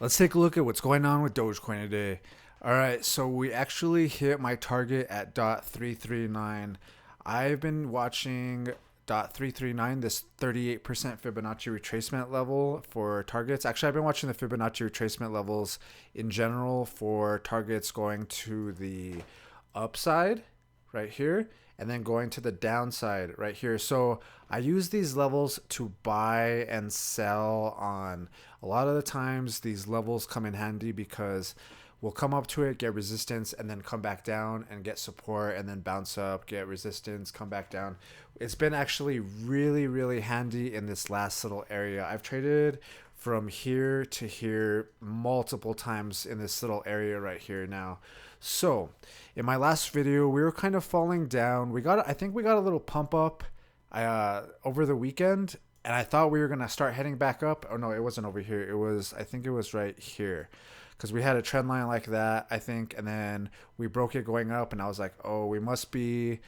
Let's take a look at what's going on with Dogecoin today. All right, so we actually hit my target at .339. I've been watching .339, this 38% Fibonacci retracement level for targets. Actually, I've been watching the Fibonacci retracement levels in general for targets going to the upside right here and then going to the downside right here. So I use these levels to buy and sell on. A lot of the times these levels come in handy because we'll come up to it, get resistance, and then come back down and get support, and then bounce up, get resistance, come back down. It's been actually really, really handy in this last little area. I've traded from here to here multiple times in this little area right here now. So in my last video, we were kind of falling down. I think we got a little pump up over the weekend, and I thought we were gonna start heading back up. Oh no, it wasn't over here. I think it was right here, because we had a trend line like that, I think, and then we broke it going up, and I was like, oh, we must be.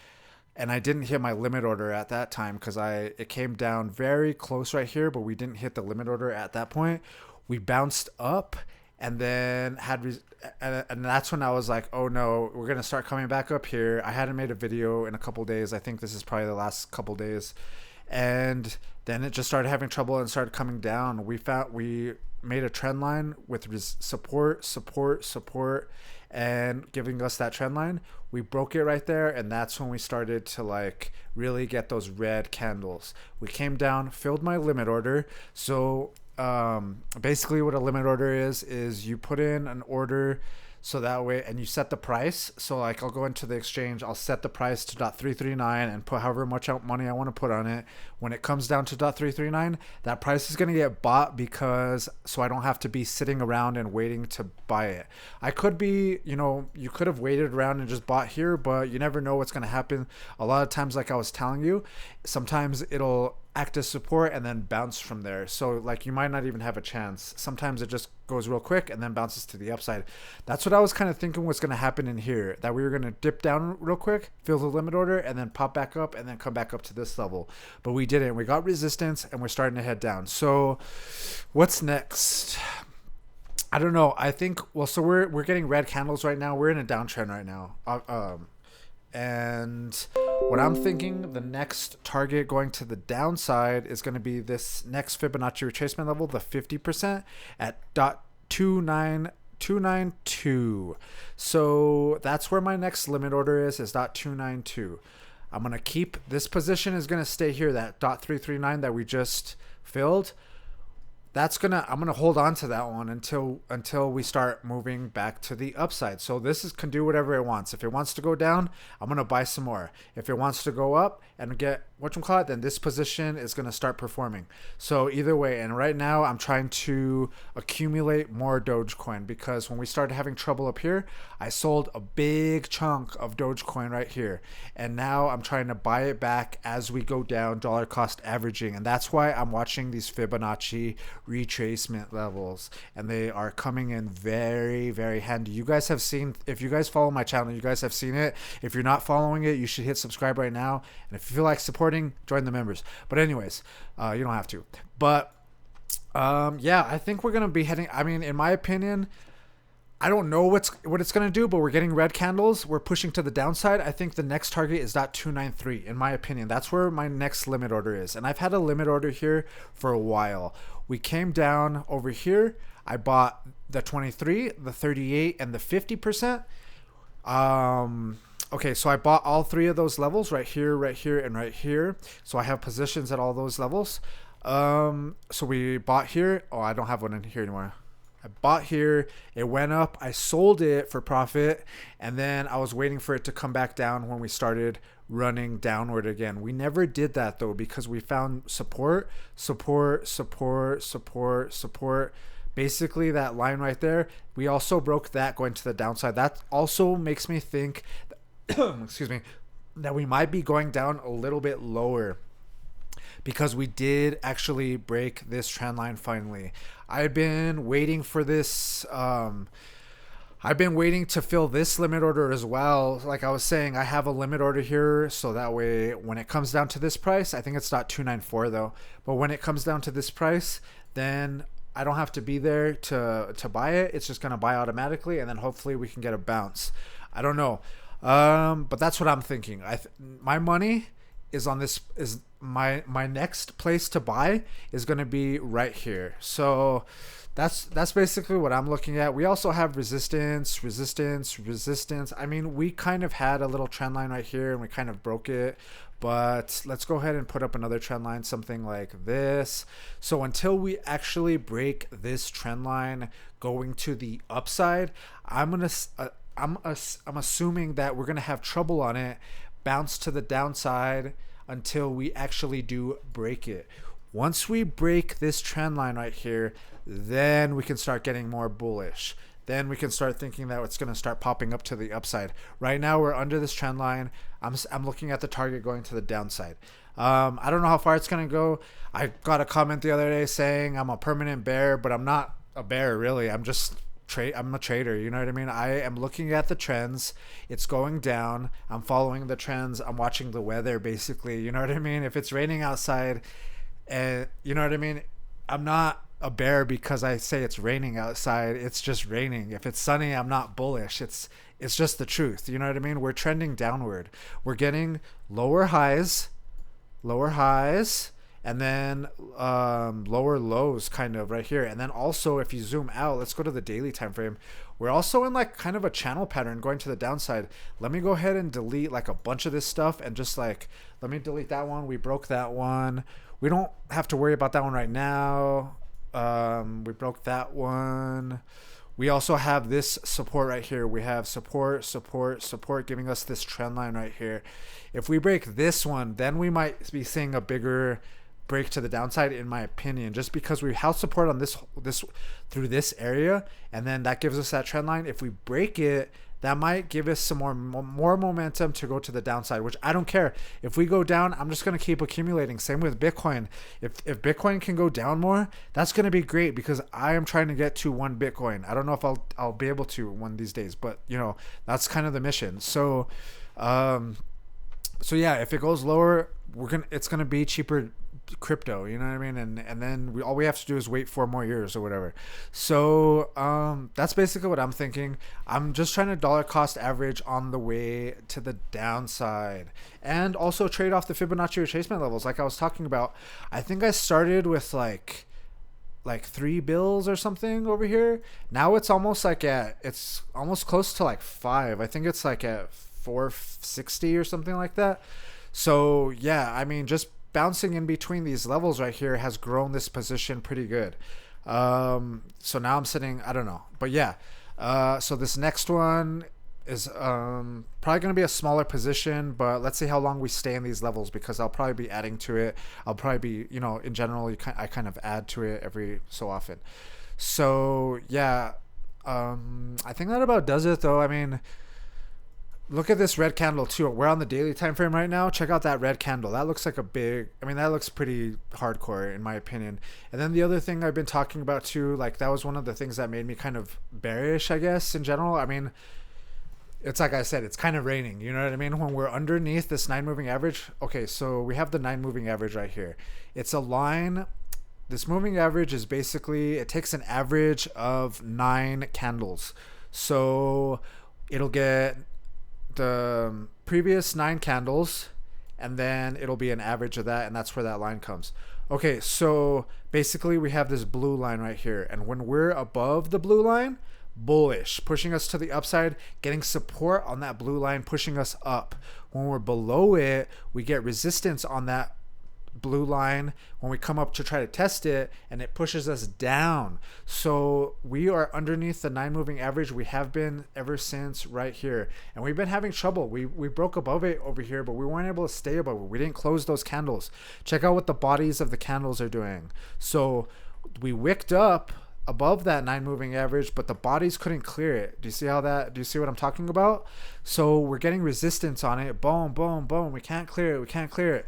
And I didn't hit my limit order at that time because it came down very close right here, but we didn't hit the limit order at that point. We bounced up and then and that's when I was like, oh no, we're gonna start coming back up here. I hadn't made a video in a couple days. I think this is probably the last couple days, and then it just started having trouble and started coming down. We made a trend line with support, and giving us that trend line. We broke it right there, and that's when we started to like really get those red candles. We came down, filled my limit order. So basically what a limit order is you put in an order, so that way, and you set the price. So like I'll go into the exchange, I'll set the price to .339 and put however much money I want to put on it. When it comes down to .339, that price is going to get bought, because so I don't have to be sitting around and waiting to buy it. I could be, you could have waited around and just bought here, but you never know what's going to happen. A lot of times, like I was telling you, sometimes it'll act as support and then bounce from there. So like you might not even have a chance. Sometimes it just goes real quick and then bounces to the upside. That's what I was kind of thinking was going to happen in here, that we were going to dip down real quick, fill the limit order, and then pop back up and then come back up to this level. But we didn't. We got resistance and we're starting to head down. So what's next? I don't know. I think, well, so we're getting red candles right now. We're in a downtrend right now. And what I'm thinking, the next target going to the downside is going to be this next Fibonacci retracement level, the 50% at .29292. So that's where my next limit order is .292. I'm going to keep this position, is going to stay here, that .339 that we just filled. I'm gonna hold on to that one until we start moving back to the upside. So this can do whatever it wants. If it wants to go down, I'm gonna buy some more. If it wants to go up and get whatchamacallit, then this position is gonna start performing. So either way, and right now I'm trying to accumulate more Dogecoin, because when we started having trouble up here, I sold a big chunk of Dogecoin right here, and now I'm trying to buy it back as we go down, dollar cost averaging. And that's why I'm watching these Fibonacci retracement levels, and they are coming in very, very handy. You guys have seen, if you guys follow my channel, you guys have seen it. If you're not following it, you should hit subscribe right now, and if you feel like supporting, join the members. But anyways, you don't have to. But yeah, I think we're gonna be heading, I mean, in my opinion, I don't know what it's going to do, but we're getting red candles. We're pushing to the downside. I think the next target is .293, in my opinion. That's where my next limit order is. And I've had a limit order here for a while. We came down over here. I bought the 23, the 38, and the 50%. Okay, so I bought all three of those levels, right here, and right here. So I have positions at all those levels. So we bought here. Oh, I don't have one in here anymore. I bought here, it went up, I sold it for profit, and then I was waiting for it to come back down when we started running downward again. We never did that though, because we found support. Basically that line right there, we also broke that going to the downside. That also makes me think excuse me, that we might be going down a little bit lower, because we did actually break this trend line finally. I've been waiting for this. I've been waiting to fill this limit order as well. Like I was saying, I have a limit order here, so that way when it comes down to this price, I think it's .294 though, but when it comes down to this price, then I don't have to be there to buy it. It's just gonna buy automatically, and then hopefully we can get a bounce. I don't know, but that's what I'm thinking. My money is on this. Is my next place to buy is gonna be right here. So that's basically what I'm looking at. We also have resistance. I mean, we kind of had a little trend line right here, and we kind of broke it. But let's go ahead and put up another trend line, something like this. So until we actually break this trend line going to the upside, I'm assuming that we're gonna have trouble on it, bounce to the downside until we actually do break it. Once we break this trend line right here, then we can start getting more bullish. Then we can start thinking that it's going to start popping up to the upside. Right now, we're under this trend line. I'm looking at the target going to the downside. I don't know how far it's going to go. I got a comment the other day saying I'm a permanent bear, but I'm not a bear, really. I'm a trader. You know what I mean? I am looking at the trends. It's going down. I'm following the trends. I'm watching the weather, basically. You know what I mean? If it's raining outside, and you know what I mean? I'm not a bear because I say it's raining outside. It's just raining. If it's sunny, I'm not bullish. It's just the truth. You know what I mean? We're trending downward. We're getting lower highs, and then lower lows kind of right here. And then also, if you zoom out, let's go to the daily time frame. We're also in like kind of a channel pattern going to the downside. Let me go ahead and delete like a bunch of this stuff, and just like, let me delete that one. We broke that one. We don't have to worry about that one right now. We broke that one. We also have this support right here. We have support giving us this trend line right here. If we break this one, then we might be seeing a bigger break to the downside, in my opinion, just because we held support on this through this area, and then that gives us that trend line. If we break it, that might give us some more momentum to go to the downside, which I don't care. If we go down, I'm just going to keep accumulating. Same with Bitcoin. If Bitcoin can go down more, that's going to be great, because I am trying to get to 1 Bitcoin. I don't know if I'll be able to one these days, but you know, that's kind of the mission. So yeah, if it goes lower, it's going to be cheaper crypto, you know what I mean? And then all we have to do is wait 4 more years or whatever. So that's basically what I'm thinking. I'm just trying to dollar cost average on the way to the downside, and also trade off the Fibonacci retracement levels like I was talking about. I think I started with like 3 bills or something over here. Now it's almost it's almost close to like 5. I think it's like at 460 or something like that. So yeah, I mean, just bouncing in between these levels right here has grown this position pretty good. So now I'm sitting, I don't know, but yeah. So this next one is probably going to be a smaller position, but let's see how long we stay in these levels, because I'll probably be adding to it. I'll probably be, you know, in general, I kind of add to it every so often. So yeah, I think that about does it though. I mean, look at this red candle too. We're on the daily time frame right now. Check out that red candle. That looks like that looks pretty hardcore in my opinion. And then the other thing I've been talking about too, like that was one of the things that made me kind of bearish, I guess, in general. I mean, it's like I said, it's kind of raining. You know what I mean? When we're underneath this 9 moving average. Okay, so we have the 9 moving average right here. It's a line. This moving average is basically, it takes an average of 9 candles. So it'll get the previous 9 candles, and then it'll be an average of that, and that's where that line comes. Okay, so basically we have this blue line right here, and when we're above the blue line, bullish, pushing us to the upside, getting support on that blue line, pushing us up. When we're below it, we get resistance on that blue line when we come up to try to test it, and it pushes us down. So we are underneath the 9 moving average. We have been ever since right here, and we've been having trouble. We broke above it over here, but we weren't able to stay above it. We didn't close those candles. Check out what the bodies of the candles are doing. So we wicked up above that 9 moving average, but the bodies couldn't clear it. Do you see what I'm talking about? So we're getting resistance on it. Boom, boom, boom. We can't clear it.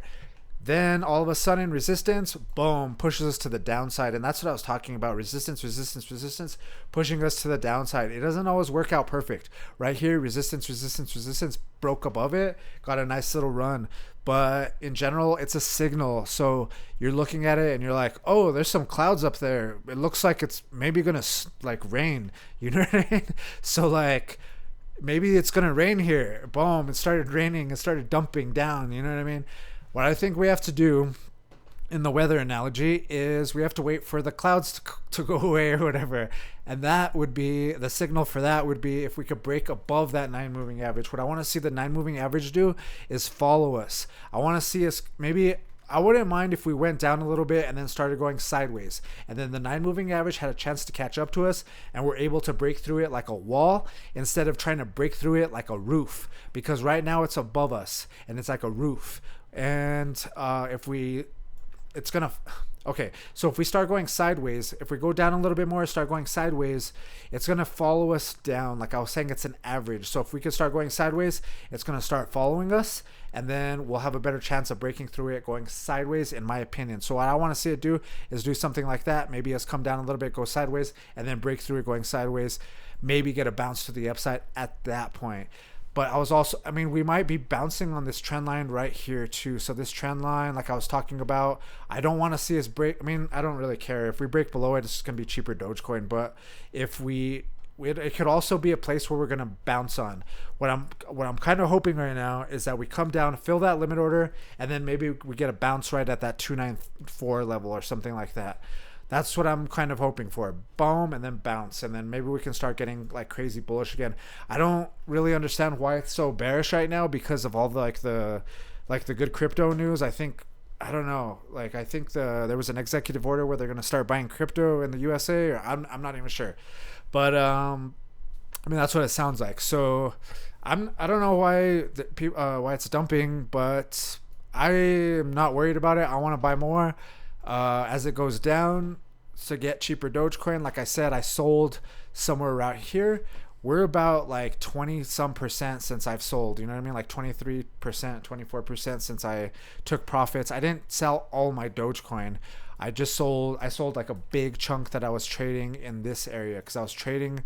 Then all of a sudden, resistance, boom, pushes us to the downside. And that's what I was talking about. Resistance, pushing us to the downside. It doesn't always work out perfect. Right here, resistance, broke above it, got a nice little run. but in general, it's a signal. So you're looking at it and you're like, oh, there's some clouds up there. It looks like it's maybe gonna like rain. You know what I mean? So like maybe it's gonna rain here. Boom! It started raining. It started dumping down. You know what I mean? What I think we have to do in the weather analogy is we have to wait for the clouds to go away or whatever, and that would be the signal for that would be if we could break above that 9 moving average. What I want to see the 9 moving average do is follow us. I want to see us, maybe I wouldn't mind if we went down a little bit and then started going sideways, and then the 9 moving average had a chance to catch up to us and we're able to break through it like a wall instead of trying to break through it like a roof, because right now it's above us and it's like a roof. And if we it's gonna okay, so if we start going sideways, if we go down a little bit more, start going sideways, it's gonna follow us down. Like I was saying, it's an average. So if we could start going sideways, it's gonna start following us, and then we'll have a better chance of breaking through it going sideways, in my opinion. So what I want to see it do is do something like that. Maybe us come down a little bit, go sideways, and then break through it going sideways, maybe get a bounce to the upside at that point. But I was also, I mean, we might be bouncing on this trend line right here too. So this trend line, like I was talking about, I don't want to see us break. I mean, I don't really care. If we break below it, it's going to be cheaper Dogecoin. But if it could also be a place where we're going to bounce on. What I'm kind of hoping right now is that we come down, fill that limit order, and then maybe we get a bounce right at that 294 level or something like that. That's what I'm kind of hoping for. Boom, and then bounce, and then maybe we can start getting like crazy bullish again. I don't really understand why it's so bearish right now because of all the good crypto news. I don't know. Like I think there was an executive order where they're going to start buying crypto in the USA, or I'm not even sure. But I mean that's what it sounds like. So I don't know why it's dumping, but I am not worried about it. I want to buy more. As it goes down to get cheaper Dogecoin. Like I said, I sold somewhere around here. We're about like 20 some percent since I've sold, you know what I mean? Like 23%, 24% since I took profits. I didn't sell all my Dogecoin. I sold like a big chunk that I was trading in this area, because I was trading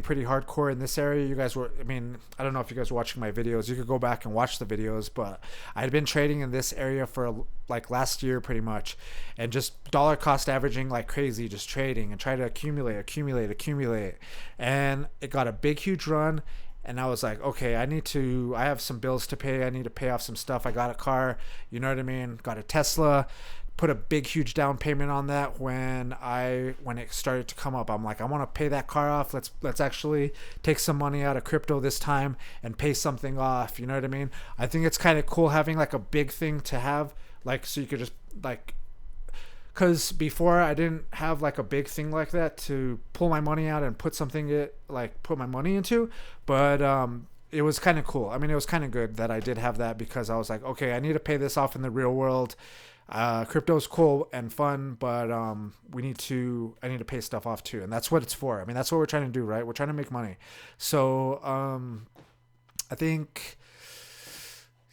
pretty hardcore in this area. You guys were, I mean, I don't know if you guys were watching my videos. You could go back and watch the videos, but I had been trading in this area for like last year pretty much, and just dollar cost averaging like crazy, just trading and try to accumulate. And it got a big, huge run. And I was like, okay, I have some bills to pay. I need to pay off some stuff. I got a car, you know what I mean? Got a Tesla. Put a big huge down payment on that when it started to come up. I'm like, I want to pay that car off. Let's actually take some money out of crypto this time and pay something off. You know what I mean? I think it's kind of cool having like a big thing to have, like, so you could just like, because before I didn't have like a big thing like that to pull my money out and put my money into, but it was kind of cool. I mean, it was kind of good that I did have that, because I was like, okay, I need to pay this off in the real world. Crypto is cool and fun, but I need to pay stuff off too, and that's what it's for. I mean, that's what we're trying to do, right? We're trying to make money. So I think,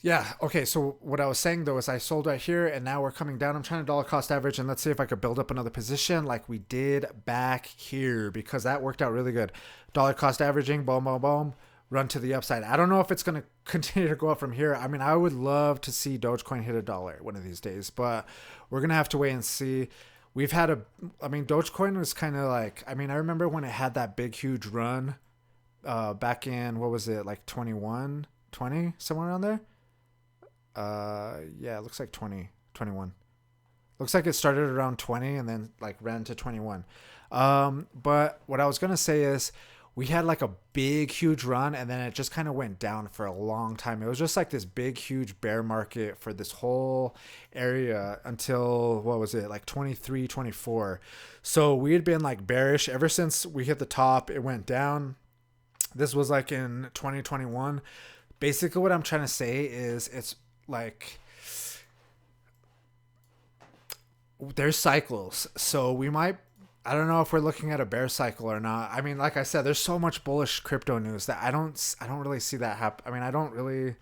yeah, okay. So what I was saying though is I sold right here, and now we're coming down. I'm trying to dollar cost average, and let's see if I could build up another position like we did back here, because that worked out really good. Dollar cost averaging, boom, boom, boom. Run to the upside. I don't know if it's going to continue to go up from here. I mean, I would love to see Dogecoin hit $1 one of these days, but we're going to have to wait and see. Dogecoin was kind of like, I mean, I remember when it had that big, huge run back in, what was it, like 21, 20, somewhere around there? Yeah, it looks like 21. Looks like it started around 20 and then like ran to 21. But what I was going to say is, we had like a big, huge run, and then it just kind of went down for a long time. It was just like this big, huge bear market for this whole area until, what was it, like 23, 24. So we had been like bearish ever since we hit the top. It went down. This was like in 2021. Basically what I'm trying to say is it's like there's cycles. So I don't know if we're looking at a bear cycle or not. I mean, like I said, there's so much bullish crypto news that I don't really see that happen. I mean,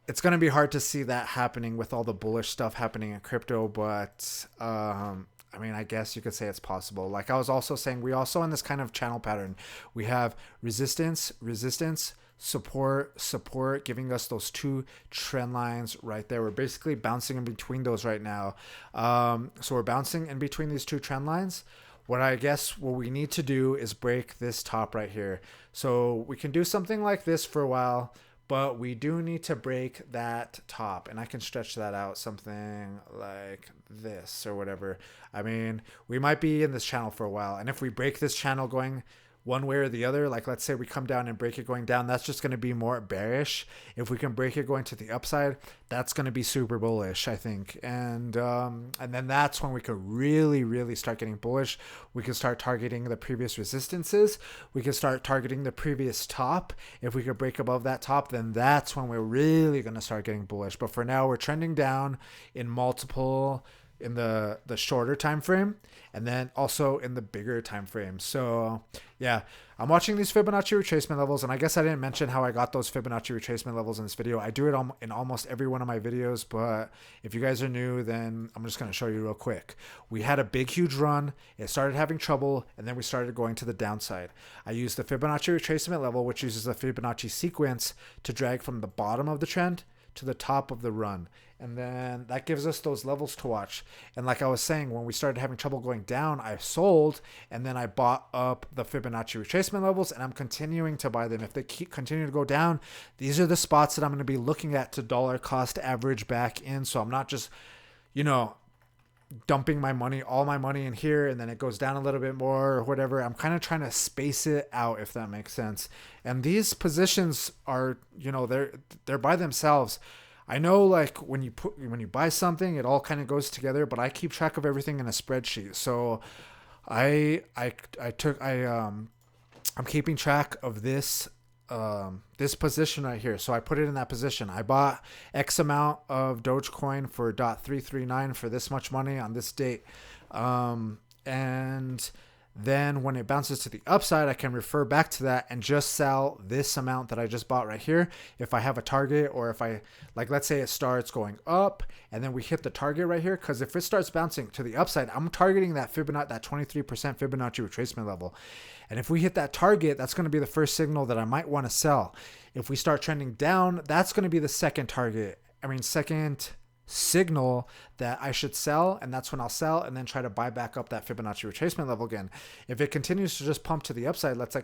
it's going to be hard to see that happening with all the bullish stuff happening in crypto, but I mean, I guess you could say it's possible. Like I was also saying, we also in this kind of channel pattern, we have resistance, support, giving us those two trend lines right there. We're basically bouncing in between those right now. So we're bouncing in between these two trend lines. What we need to do is break this top right here. So we can do something like this for a while, but we do need to break that top, and I can stretch that out something like this or whatever. I mean, we might be in this channel for a while, and if we break this channel going one way or the other, like let's say we come down and break it going down, that's just going to be more bearish. If we can break it going to the upside, that's going to be super bullish, I think. And then that's when we could really start getting bullish. We can start targeting the previous resistances. We can start targeting the previous top. If we could break above that top, then that's when we're really going to start getting bullish. But for now, we're trending down in multiple, in the shorter time frame, and then also in the bigger time frame. So yeah, I'm watching these Fibonacci retracement levels, and I guess I didn't mention how I got those Fibonacci retracement levels in this video. I do it in almost every one of my videos, but if you guys are new, then I'm just going to show you real quick. We had a big huge run, it started having trouble, and then we started going to the downside. I used the Fibonacci retracement level, which uses the Fibonacci sequence to drag from the bottom of the trend to the top of the run, and then that gives us those levels to watch. And like I was saying, when we started having trouble going down, I sold, and then I bought up the Fibonacci retracement levels, and I'm continuing to buy them. If they continue to go down, these are the spots that I'm going to be looking at to dollar cost average back in. So I'm not just, you know, dumping all my money in here and then it goes down a little bit more or whatever. I'm kind of trying to space it out, if that makes sense. And these positions are, you know, they're by themselves. I know, like when you buy something, it all kind of goes together, but I keep track of everything in a spreadsheet. So I'm keeping track of this position right here. So I put it in that position. I bought X amount of Dogecoin for .339 for this much money on this date. And then when it bounces to the upside, I can refer back to that and just sell this amount that I just bought right here. If I have a target, or if I, like, let's say it starts going up and then we hit the target right here. Cause if it starts bouncing to the upside, I'm targeting that Fibonacci, that 23% Fibonacci retracement level. And if we hit that target, that's going to be the first signal that I might want to sell. If we start trending down, that's going to be the second signal that I should sell, and that's when I'll sell and then try to buy back up that Fibonacci retracement level again. If it continues to just pump to the upside, let's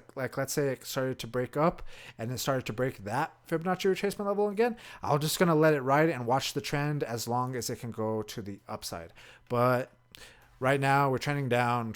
say it started to break up and it started to break that Fibonacci retracement level again, I'm just gonna let it ride and watch the trend as long as it can go to the upside. But right now we're trending down,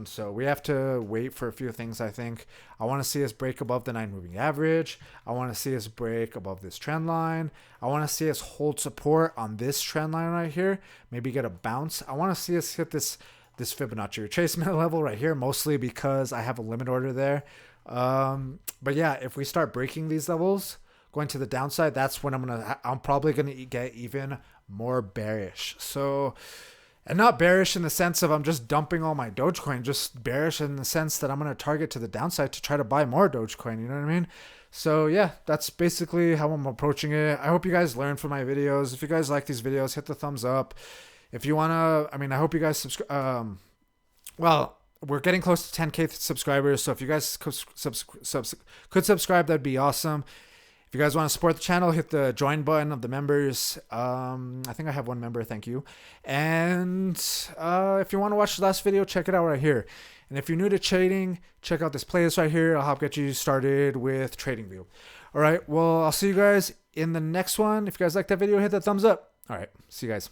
so we have to wait for a few things. I think I want to see us break above the 9 moving average. I want to see us break above this trend line. I want to see us hold support on this trend line right here, maybe get a bounce. I want to see us hit this Fibonacci retracement level right here, mostly because I have a limit order there. But yeah, if we start breaking these levels going to the downside, that's when I'm probably gonna get even more bearish. So, and not bearish in the sense of I'm just dumping all my Dogecoin, just bearish in the sense that I'm going to target to the downside to try to buy more Dogecoin. You know what I mean? So yeah, that's basically how I'm approaching it. I hope you guys learn from my videos. If you guys like these videos, hit the thumbs up. If you want to, I hope you guys subscribe. Well, we're getting close to 10K subscribers. So if you guys could subscribe, that'd be awesome. If you guys want to support the channel, hit the join button of the members. I think I have one member, thank you. And if you want to watch the last video, check it out right here. And if you're new to trading, check out this playlist right here. I'll help get you started with TradingView. All right, well, I'll see you guys in the next one. If you guys like that video, hit that thumbs up. All right, see you guys.